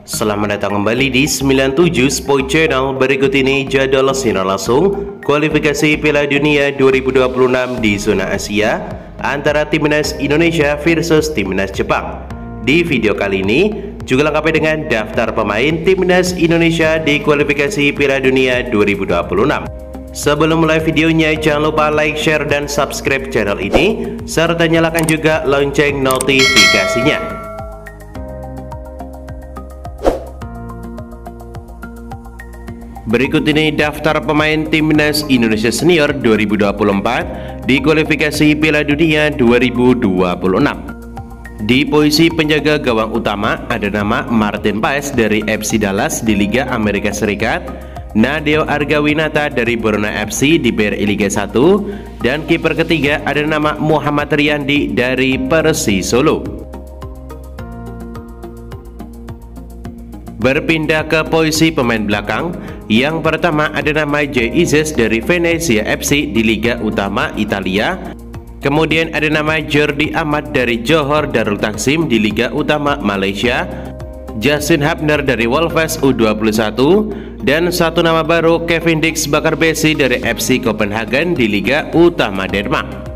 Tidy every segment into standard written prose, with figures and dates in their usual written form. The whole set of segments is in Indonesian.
Selamat datang kembali di 97 Sport Channel. Berikut ini jadwal siaran langsung kualifikasi Piala Dunia 2026 di zona Asia antara Timnas Indonesia versus Timnas Jepang. Di video kali ini juga lengkapi dengan daftar pemain Timnas Indonesia di kualifikasi Piala Dunia 2026. Sebelum mulai videonya, jangan lupa like, share, dan subscribe channel ini serta nyalakan juga lonceng notifikasinya. Berikut ini daftar pemain Timnas Indonesia Senior 2024 di kualifikasi Piala Dunia 2026. Di posisi penjaga gawang utama ada nama Martin Paes dari FC Dallas di Liga Amerika Serikat, Nadeo Argawinata dari Borneo FC di BRI Liga 1, dan kiper ketiga ada nama Muhammad Riyandi dari Persis Solo. Berpindah ke posisi pemain belakang, yang pertama ada nama Jay Isis dari Venezia FC di Liga Utama Italia. Kemudian ada nama Jordi Amat dari Johor Darul Taksim di Liga Utama Malaysia, Justin Hapner dari Wolves U21, dan satu nama baru Kevin Dix Bakarbesi dari FC Copenhagen di Liga Utama Denmark.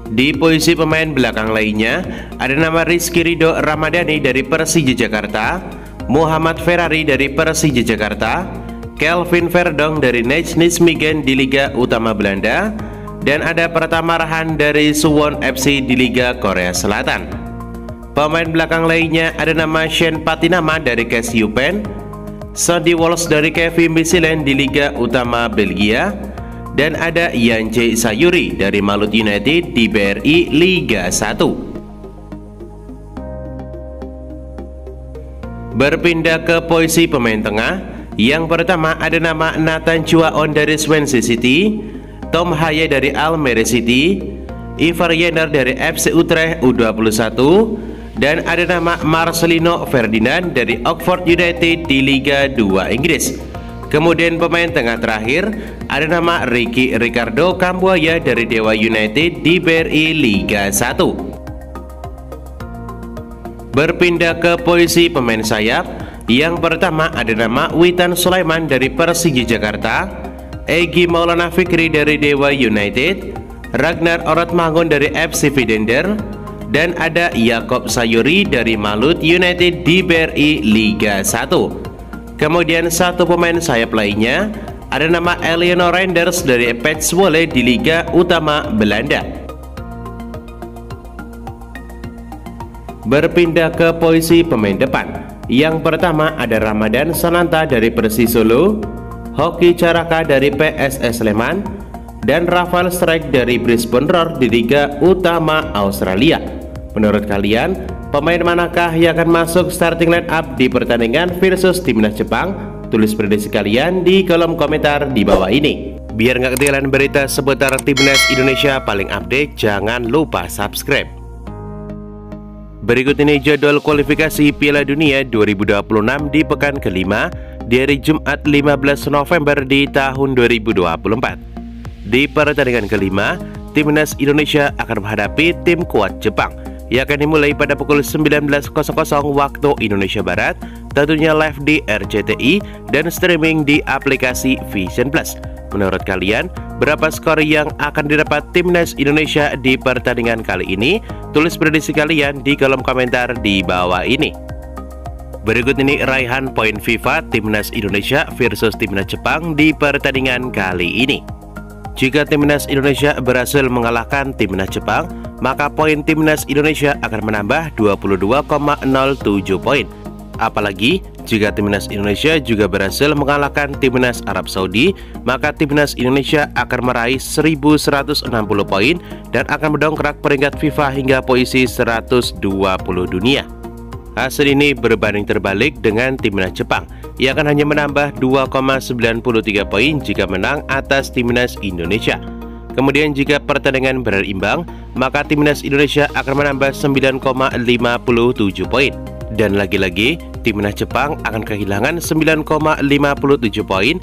Di posisi pemain belakang lainnya ada nama Rizky Ridho Ramadhani dari Persija Jakarta, Muhammad Ferrari dari Persija Jakarta, Kelvin Verdong dari Nijmegen di Liga Utama Belanda, dan ada Pratama Rahan dari Suwon FC di Liga Korea Selatan. Pemain belakang lainnya ada nama Shen Patinama dari KSUPen, Sandy Walsh dari Kevin Michelin di Liga Utama Belgia, dan ada Yance Sayuri dari Malut United di BRI Liga 1. Berpindah ke posisi pemain tengah, yang pertama ada nama Nathan Chuaon dari Swansea City, Tom Haye dari Almere City, Ivar Jenner dari FC Utrecht U21, dan ada nama Marcelino Ferdinand dari Oxford United di Liga 2 Inggris. Kemudian pemain tengah terakhir ada nama Ricky Ricardo Kambuaya dari Dewa United di BRI Liga 1. Berpindah ke posisi pemain sayap, yang pertama ada nama Witan Sulaiman dari Persija Jakarta, Egy Maulana Fikri dari Dewa United, Ragnar Oratmangun dari FC Vidender, dan ada Yakob Sayuri dari Malut United di BRI Liga 1. Kemudian satu pemain sayap lainnya ada nama Eleanor Reinders dari PEC Zwolle di Liga Utama Belanda. Berpindah ke posisi pemain depan, yang pertama ada Ramadan Sananta dari Persis Solo, Hoki Caraka dari PSS Sleman, dan Rafael Strike dari Brisbane Roar di Liga Utama Australia. Menurut kalian, pemain manakah yang akan masuk starting line up di pertandingan versus Timnas Jepang? Tulis prediksi kalian di kolom komentar di bawah ini. Biar nggak ketinggalan berita seputar Timnas Indonesia paling update, jangan lupa subscribe. Berikut ini jadwal kualifikasi Piala Dunia 2026 di pekan kelima di hari Jumat 15 November di tahun 2024. Di pertandingan kelima, Timnas Indonesia akan menghadapi tim kuat Jepang yang akan dimulai pada pukul 19.00 waktu Indonesia Barat, tentunya live di RCTI dan streaming di aplikasi Vision Plus. Menurut kalian, berapa skor yang akan didapat Timnas Indonesia di pertandingan kali ini? Tulis prediksi kalian di kolom komentar di bawah ini. Berikut ini raihan poin FIFA Timnas Indonesia versus Timnas Jepang di pertandingan kali ini. Jika Timnas Indonesia berhasil mengalahkan Timnas Jepang, maka poin Timnas Indonesia akan menambah 22,07 poin. Apalagi jika Timnas Indonesia juga berhasil mengalahkan Timnas Arab Saudi, maka Timnas Indonesia akan meraih 1160 poin dan akan mendongkrak peringkat FIFA hingga posisi 120 dunia. Hasil ini berbanding terbalik dengan Timnas Jepang yang akan hanya menambah 2,93 poin jika menang atas Timnas Indonesia. Kemudian jika pertandingan berimbang, maka Timnas Indonesia akan menambah 9,57 poin. Dan lagi-lagi, Timnas Jepang akan kehilangan 9,57 poin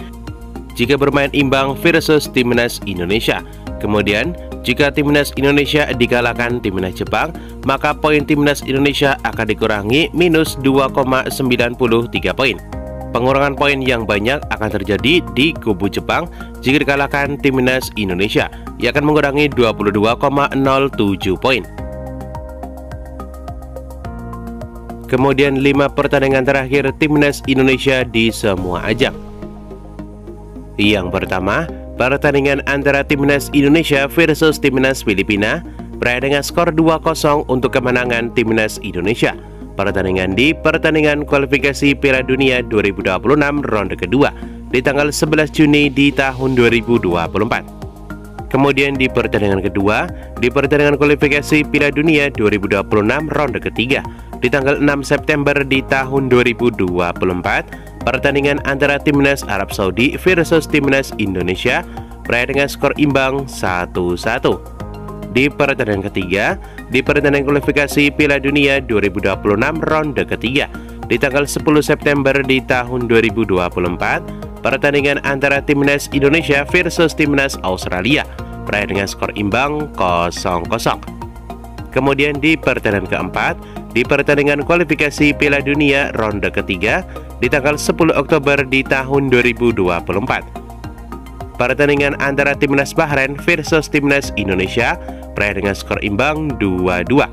jika bermain imbang versus Timnas Indonesia. Kemudian, jika timnas Indonesia dikalahkan timnas Jepang, maka poin timnas Indonesia akan dikurangi minus 2,93 poin. Pengurangan poin yang banyak akan terjadi di kubu Jepang jika dikalahkan timnas Indonesia, yang akan mengurangi 22,07 poin. Kemudian 5 pertandingan terakhir timnas Indonesia di semua ajang. Yang pertama, pertandingan antara timnas Indonesia versus timnas Filipina berakhir dengan skor 2-0 untuk kemenangan timnas Indonesia. Pertandingan kualifikasi Piala Dunia 2026 ronde kedua di tanggal 11 Juni di tahun 2024. Kemudian di pertandingan kedua, di pertandingan kualifikasi Piala Dunia 2026 ronde ketiga di tanggal 6 September di tahun 2024, pertandingan antara timnas Arab Saudi versus timnas Indonesia berakhir dengan skor imbang 1-1. Di pertandingan ketiga, di pertandingan kualifikasi Piala Dunia 2026 ronde ketiga di tanggal 10 September di tahun 2024, pertandingan antara timnas Indonesia versus timnas Australia berakhir dengan skor imbang 0-0. Kemudian di pertandingan keempat, di pertandingan kualifikasi Piala Dunia ronde ketiga di tanggal 10 Oktober di tahun 2024, pertandingan antara timnas Bahrain versus timnas Indonesia berakhir dengan skor imbang 2-2.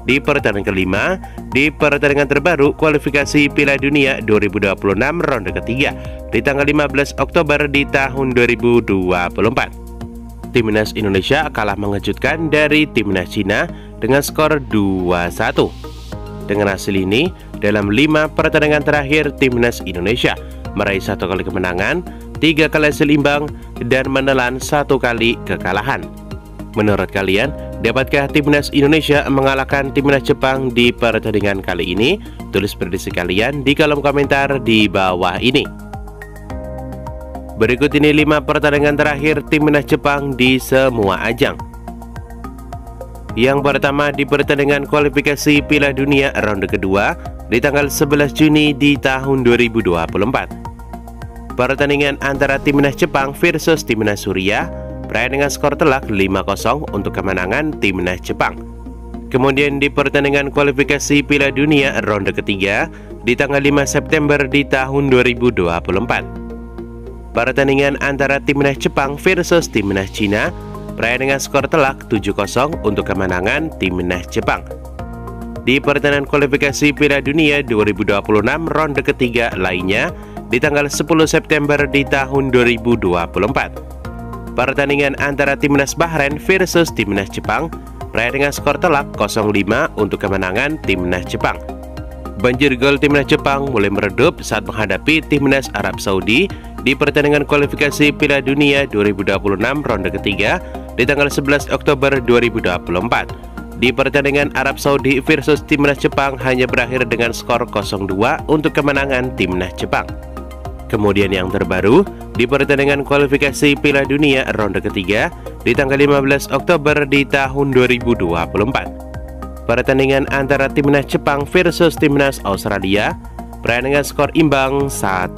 Di pertandingan kelima, di pertandingan terbaru kualifikasi Piala Dunia 2026 ronde ketiga di tanggal 15 Oktober di tahun 2024, timnas Indonesia kalah mengejutkan dari timnas Cina dengan skor 2-1. Dengan hasil ini, dalam 5 pertandingan terakhir timnas Indonesia meraih 1 kali kemenangan, 3 kali hasil imbang, dan menelan 1 kali kekalahan. Menurut kalian, dapatkah timnas Indonesia mengalahkan timnas Jepang di pertandingan kali ini? Tulis prediksi kalian di kolom komentar di bawah ini. Berikut ini 5 pertandingan terakhir timnas Jepang di semua ajang. Yang pertama, di pertandingan kualifikasi Piala Dunia ronde kedua di tanggal 11 Juni di tahun 2024. Pertandingan antara timnas Jepang versus timnas Suriah berakhir dengan skor telak 5-0 untuk kemenangan timnas Jepang. Kemudian di pertandingan kualifikasi Piala Dunia ronde ketiga di tanggal 5 September di tahun 2024. Pertandingan antara timnas Jepang versus timnas Cina berakhir dengan skor telak 7-0 untuk kemenangan timnas Jepang. Di pertandingan kualifikasi Piala Dunia 2026 ronde ketiga lainnya di tanggal 10 September di tahun 2024, pertandingan antara timnas Bahrain versus timnas Jepang berakhir dengan skor telak 0-5 untuk kemenangan timnas Jepang. Banjir gol timnas Jepang mulai meredup saat menghadapi timnas Arab Saudi di pertandingan kualifikasi Piala Dunia 2026 ronde ketiga di tanggal 11 Oktober 2024. Di pertandingan Arab Saudi versus timnas Jepang hanya berakhir dengan skor 0-2 untuk kemenangan timnas Jepang. Kemudian yang terbaru, di pertandingan kualifikasi Piala Dunia ronde ketiga di tanggal 15 Oktober di tahun 2024. Pertandingan antara timnas Jepang versus timnas Australia berakhir dengan skor imbang 1-1.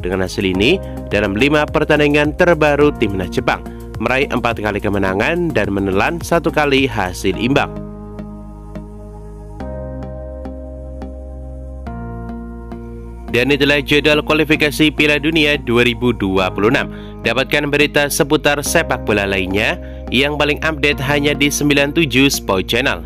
Dengan hasil ini, dalam 5 pertandingan terbaru timnas Jepang meraih 4 kali kemenangan dan menelan 1 kali hasil imbang. Dan itulah jadwal kualifikasi Piala Dunia 2026. Dapatkan berita seputar sepak bola lainnya yang paling update hanya di 97 Sport Channel.